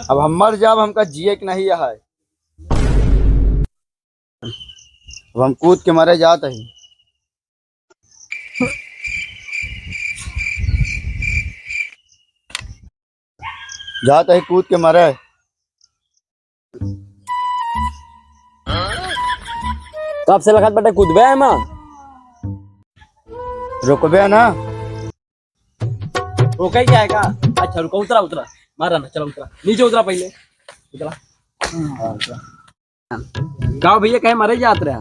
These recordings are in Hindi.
अब हम मर जाब हमका जिए के नहीं है। अब हम कूद के मरे जात है। जात है कूद के मरे। कब से लगत बटे कूदबे है मां? रुकबे ना। रोका ही क्या है का? अच्छा रुको, उतरा उतरा, मारा ना, चलो उतरा, नीचे उतरा पहले, उतरा। गाँव भैया कहे मरे जात रहे।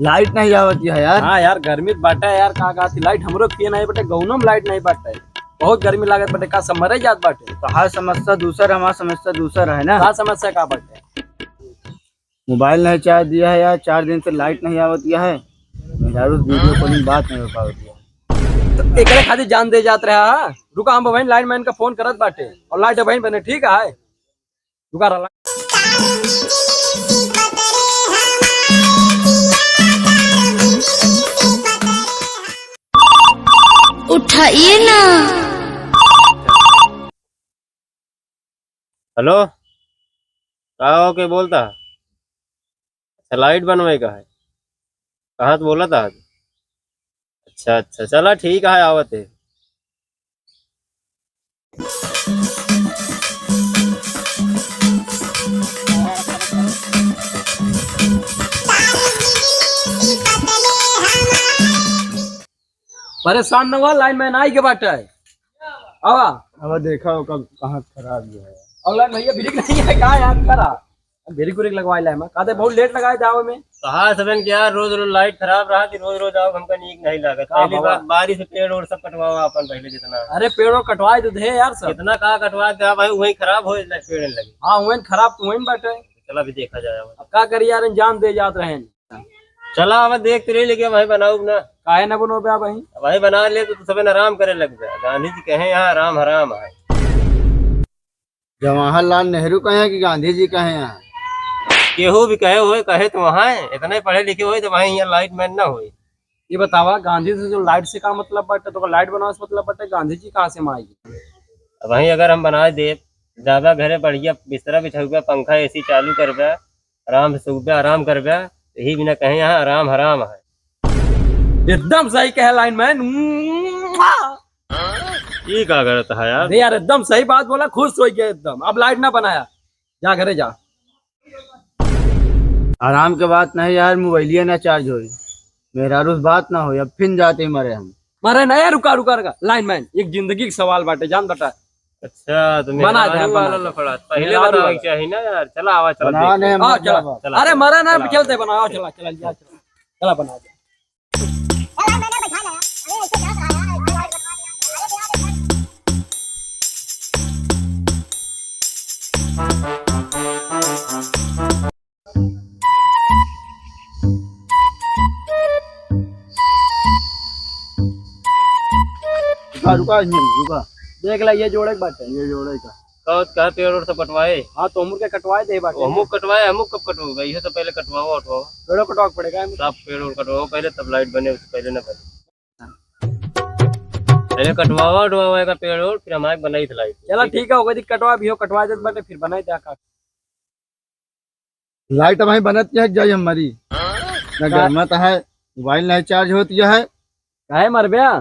लाइट नहीं आवती है यार। हाँ यार गर्मी बाटा है यार, कहाँ थी लाइट हमरो पिए नहीं बटे, गौनों में लाइट नहीं बाटा है, बहुत गर्मी लागत बटे, का सब मरे जात बाटे। तो हर समस्या दूसरा, हमारा समस्या दूसरा है ना। का समस्या का बाटे? मोबाइल नहीं चार्ज दिया है यार, 4 दिन से लाइट नहीं आवती है। मेरा वीडियो कॉलिंग बात नहीं हो पाती है। तो एकरे खातिर जान दे जात रहा। रुका हम बहन लाइन मैन का फोन करत बाटे और लाइट बहन बने ठीक है। रुका रहा उठाइए ना। हेलो, कहा हो के बोलता? अच्छा लाइट बनवाए का है, कहाँ तो बोला था? अच्छा अच्छा चला ठीक है, आवत है। परेशान न हुआ, लाइन मैन आई के बाटे है। आवा अब देखा हो कब कहाँ खराब जो है। और लाइन भैया ब्रेक नहीं है का यार, करा ब्रेक ब्रेक लगवाए ला मैं, कहते बहुत लेट लगाए थे आवे में। कहा सबन क्या रोज रोज लाइट खराब रहा थी, रोज रोज आओ हमका नीक नहीं लागत। पहली बार बारिश से पेड़ और सब कटवाओ अपन पहले जितना। अरे पेड़ों कटवाए तो थे यार सब, कितना कहा कटवा के भाई वही खराब हो पेड़ लगे। हाँ वही खराब तो वही बाटे। चला भी देखा जाए, अब क्या करिए यार, जान दे जात रहे। चला अब देखते रहे, लेकिन भाई बनाऊ ना, काहे न बनो बे भाई। भाई बना ले तो सबन आराम करे लग जाए। गांधी जी कहे यहाँ आराम हराम है। जवाहरलाल नेहरू कहे कि गांधी जी कहे यहाँ? केहू भी कहे हुए कहे तो वहाँ इतने पढ़े लिखे हुए तो वहीं यहाँ लाइट मैन ना हुई। ये बतावा गांधी जी जो लाइट से का मतलब बाटे, तो लाइट बनाने से मतलब बाटे, गांधी जी कहाँ से माएगी? वहीं अगर हम बना दे, ज्यादा घरे बढ़िया बिस्तरा बिछा, पंखा एसी चालू करबे, आराम से सुबह आराम करबे, यही बिना कहे यहाँ आराम हराम है। एकदम सही कहे लाइन मैन। ये क्या करता है यार? नहीं यार एकदम सही बात बोला, खुश हो गया एकदम। अब लाइट ना बनाया, जा घरे जा। आराम के बात नहीं यार, मोबाइलिया ना चार्ज हो, मेरा रोज बात ना हो, अब फिर जाते ही मरे हम। मरे नहीं, रुका रुका रुका लाइन मैन, एक जिंदगी का सवाल बाटे, जान बटा। अच्छा तो बना दे, वाला लफड़ा पहले बताना चाहिए ना यार। चला आवा चला बनाने हम चला। अरे मरे ना, चलते बनाओ, चला चला चला चला बना दे। रुका रुका, देख ला ये जोड़े बाटे, ये जोड़े का कहा पेड़ और सब कटवाए। हाँ तो उम्र के कटवाए थे बाटे। अमुक कटवाए, अमुक कब कटवाओगे? ये तो पहले कटवाओ उठवाओ, पेड़ों कटवा पड़ेगा। सब पेड़ और कटवाओ पहले, तब लाइट बने, उससे पहले ना बने। पहले कटवाओ उठवाओ पेड़ और, फिर हमारे बनाई थी लाइट। चला ठीक है, होगा कटवा भी हो, कटवा दे बाटे, फिर बनाए थे। लाइट हमारी बनती है जाई हमारी ना, गर्मत है, मोबाइल नहीं चार्ज होती है। काहे मर गया?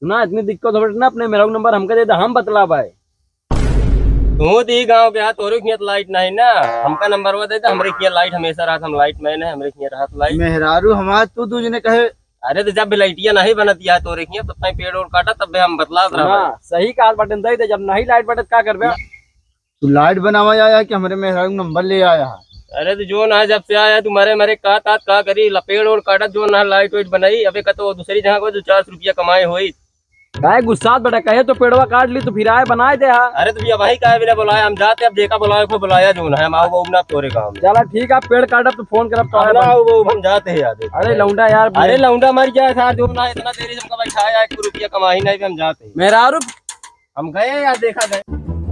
सुना इतनी दिक्कत हो ना, अपने मेरा नंबर हमका दे दे, हम बतला भाई। तू दी गाँव के हाथ और लाइट नहीं ना, हमका नंबर वो दे दे, हमरे किया लाइट हमेशा रात, हम लाइट मैन है, हमरे किया रात लाइट। मेहरारू हमारा तू दूजने कहे। अरे तो जब भी लाइटिया नहीं बनती है तो रेखिया, तब तक पेड़ और काटा, तब हम बतला रहा। सही काल बटन दे दे, जब नहीं लाइट बटन क्या करबे? तू लाइट बनावा आया कि हमारे मेहरारू नंबर ले आया है? अरे तो जो ना जब से आया तू मरे मरे का करी, लपेड़ और काटा, जो ना लाइट वाइट बनाई। अबे का तो दूसरी जगह को जो 400 रुपया कमाए हुई। काहे गुस्सा बेटा, कहे तो पेड़वा काट ली तो फिर आए बनाए दे। हाँ अरे तो भैया भाई का बिना बुलाया हम जाते, अब देखा बुलाया को बुलाया जो ना हम आओ वो ना तोरे काम। चला ठीक है, पेड़ काटब तो फोन करब तो वो हम जाते हैं यार। अरे लौंडा यार, अरे लौंडा मर गया था जो ना, इतना देरी से हमका बैठाया, 1 रुपया कमाई नहीं, हम जाते हैं। मेरा हम गए यार, देखा गए।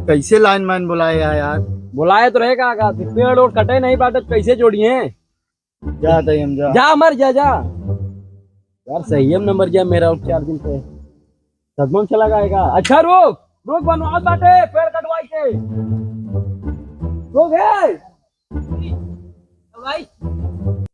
कैसे लाइन मैन बुलाया यार? बुलाए तो रहेगा का, पेड़ और कटे नहीं बाटे, कैसे जोड़िए? जाते ही हम जा मर जा यार, सही है नंबर जा मेरा 4 दिन से सदमन चला जाएगा। अच्छा रुक रुक, बनवा बाटे पेड़ कटवा भाई के हो गए भाई